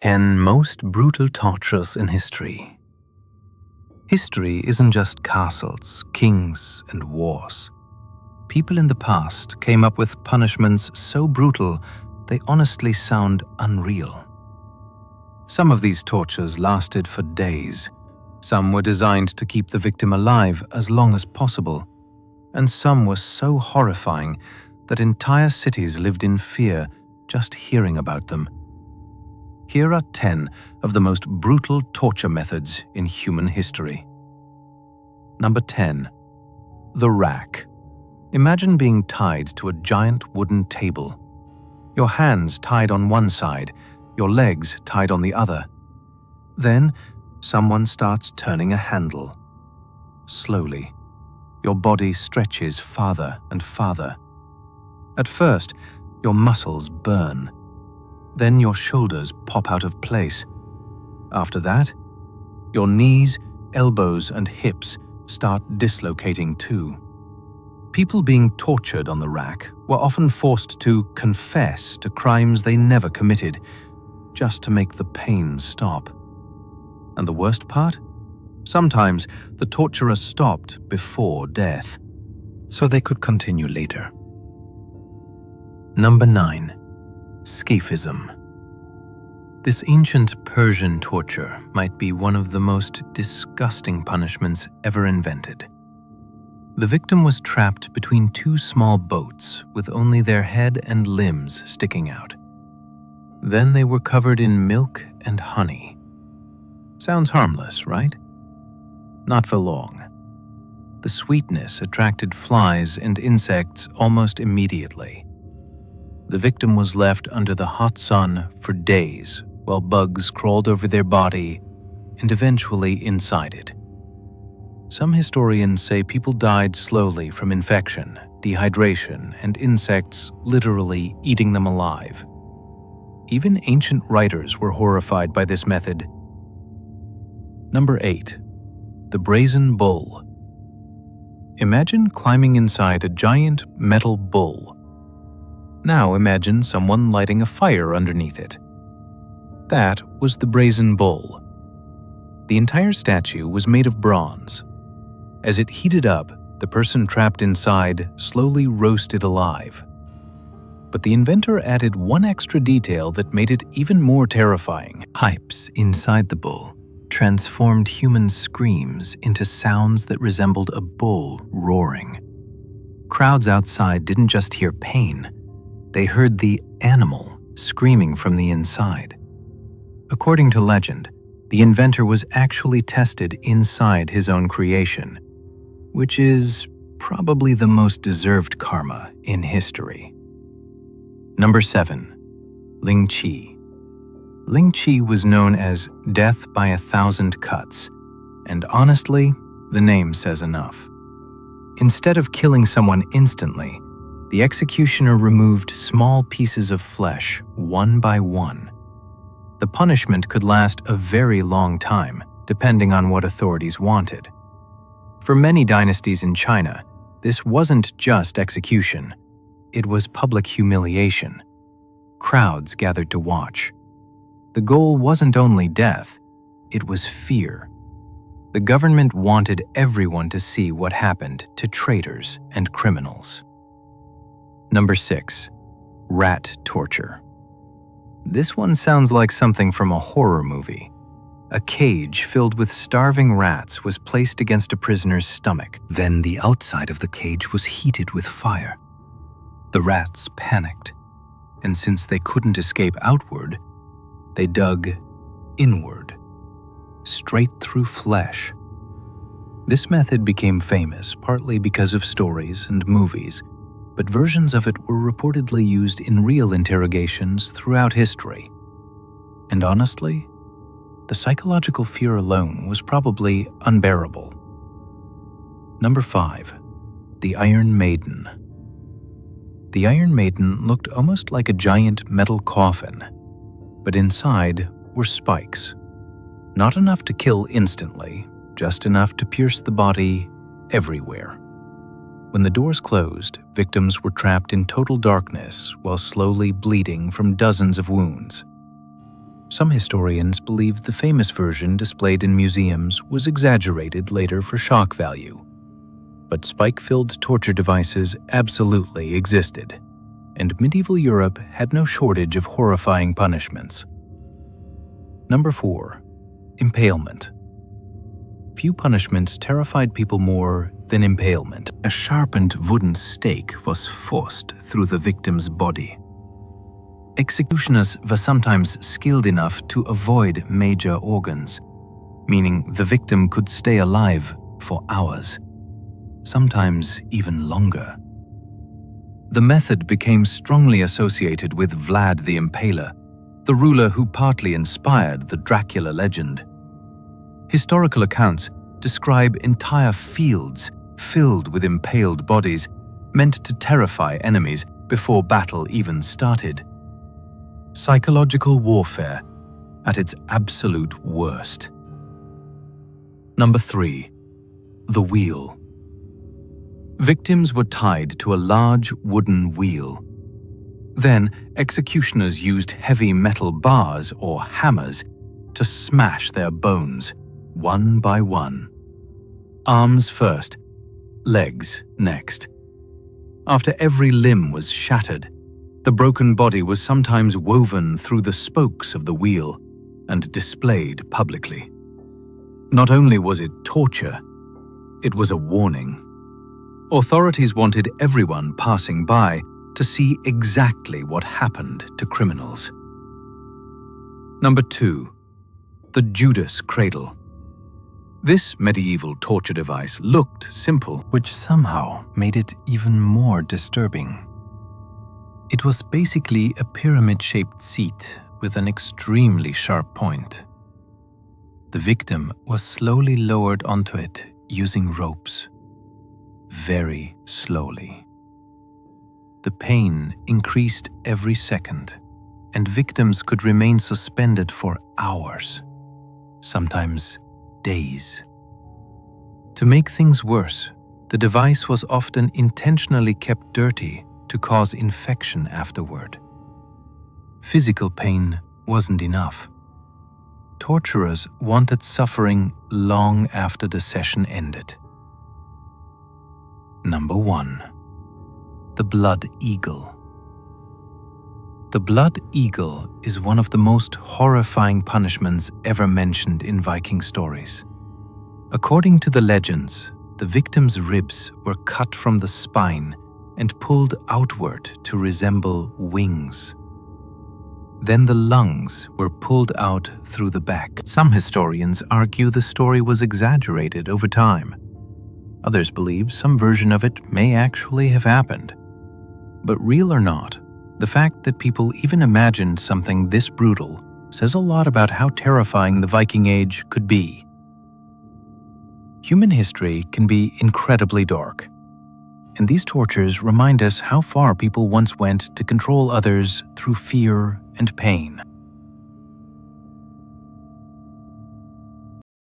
10 Most Brutal Tortures in History. History isn't just castles, kings, and wars. People in the past came up with punishments so brutal they honestly sound unreal. Some of these tortures lasted for days. Some were designed to keep the victim alive as long as possible. And some were so horrifying that entire cities lived in fear just hearing about them. Here are 10 of the most brutal torture methods in human history. Number 10. The rack. Imagine being tied to a giant wooden table. Your hands tied on one side, your legs tied on the other. Then, someone starts turning a handle. Slowly, your body stretches farther and farther. At first, your muscles burn. Then your shoulders pop out of place. After that, your knees, elbows, and hips start dislocating too. People being tortured on the rack were often forced to confess to crimes they never committed, just to make the pain stop. And the worst part? Sometimes the torturer stopped before death, so they could continue later. Number 9. Scaphism. This ancient Persian torture might be one of the most disgusting punishments ever invented. The victim was trapped between two small boats with only their head and limbs sticking out. Then they were covered in milk and honey. Sounds harmless, right? Not for long. The sweetness attracted flies and insects almost immediately. The victim was left under the hot sun for days while bugs crawled over their body and eventually inside it. Some historians say people died slowly from infection, dehydration, and insects literally eating them alive. Even ancient writers were horrified by this method. Number 8. The brazen bull. Imagine climbing inside a giant metal bull. Now imagine someone lighting a fire underneath it. That was the brazen bull. The entire statue was made of bronze. As it heated up, the person trapped inside slowly roasted alive. But the inventor added one extra detail that made it even more terrifying. Pipes inside the bull transformed human screams into sounds that resembled a bull roaring. Crowds outside didn't just hear pain. They heard the animal screaming from the inside. According to legend, the inventor was actually tested inside his own creation, which is probably the most deserved karma in history. Number 7. Ling Chi. Ling Chi was known as Death by 1,000 Cuts, and honestly, the name says enough. Instead of killing someone instantly, the executioner removed small pieces of flesh, one by one. The punishment could last a very long time, depending on what authorities wanted. For many dynasties in China, this wasn't just execution. It was public humiliation. Crowds gathered to watch. The goal wasn't only death, it was fear. The government wanted everyone to see what happened to traitors and criminals. Number 6. Rat torture. This one sounds like something from a horror movie. A cage filled with starving rats was placed against a prisoner's stomach. Then the outside of the cage was heated with fire. The rats panicked, and since they couldn't escape outward, they dug inward, straight through flesh. This method became famous partly because of stories and movies, but versions of it were reportedly used in real interrogations throughout history. And honestly, the psychological fear alone was probably unbearable. Number 5. The Iron Maiden. The Iron Maiden looked almost like a giant metal coffin, but inside were spikes. Not enough to kill instantly, just enough to pierce the body everywhere. When the doors closed, victims were trapped in total darkness while slowly bleeding from dozens of wounds. Some historians believe the famous version displayed in museums was exaggerated later for shock value. But spike-filled torture devices absolutely existed, and medieval Europe had no shortage of horrifying punishments. Number 4. Impalement. Few punishments terrified people more than impalement. A sharpened wooden stake was forced through the victim's body. Executioners were sometimes skilled enough to avoid major organs, meaning the victim could stay alive for hours, sometimes even longer. The method became strongly associated with Vlad the Impaler, the ruler who partly inspired the Dracula legend. Historical accounts describe entire fields filled with impaled bodies, meant to terrify enemies before battle even started. Psychological warfare at its absolute worst. Number 3. The wheel. Victims were tied to a large wooden wheel. Then, executioners used heavy metal bars or hammers to smash their bones, one by one. Arms first, legs next. After every limb was shattered, the broken body was sometimes woven through the spokes of the wheel and displayed publicly. Not only was it torture, it was a warning. Authorities wanted everyone passing by to see exactly what happened to criminals. Number 2. The Judas cradle. This medieval torture device looked simple, which somehow made it even more disturbing. It was basically a pyramid-shaped seat with an extremely sharp point. The victim was slowly lowered onto it using ropes. Very slowly. The pain increased every second, and victims could remain suspended for hours, sometimes days. To make things worse, the device was often intentionally kept dirty to cause infection afterward. Physical pain wasn't enough. Torturers wanted suffering long after the session ended. Number 1. The blood eagle. The blood eagle is one of the most horrifying punishments ever mentioned in Viking stories. According to the legends, the victim's ribs were cut from the spine and pulled outward to resemble wings. Then the lungs were pulled out through the back. Some historians argue the story was exaggerated over time. Others believe some version of it may actually have happened. But real or not, the fact that people even imagined something this brutal says a lot about how terrifying the Viking Age could be. Human history can be incredibly dark, and these tortures remind us how far people once went to control others through fear and pain.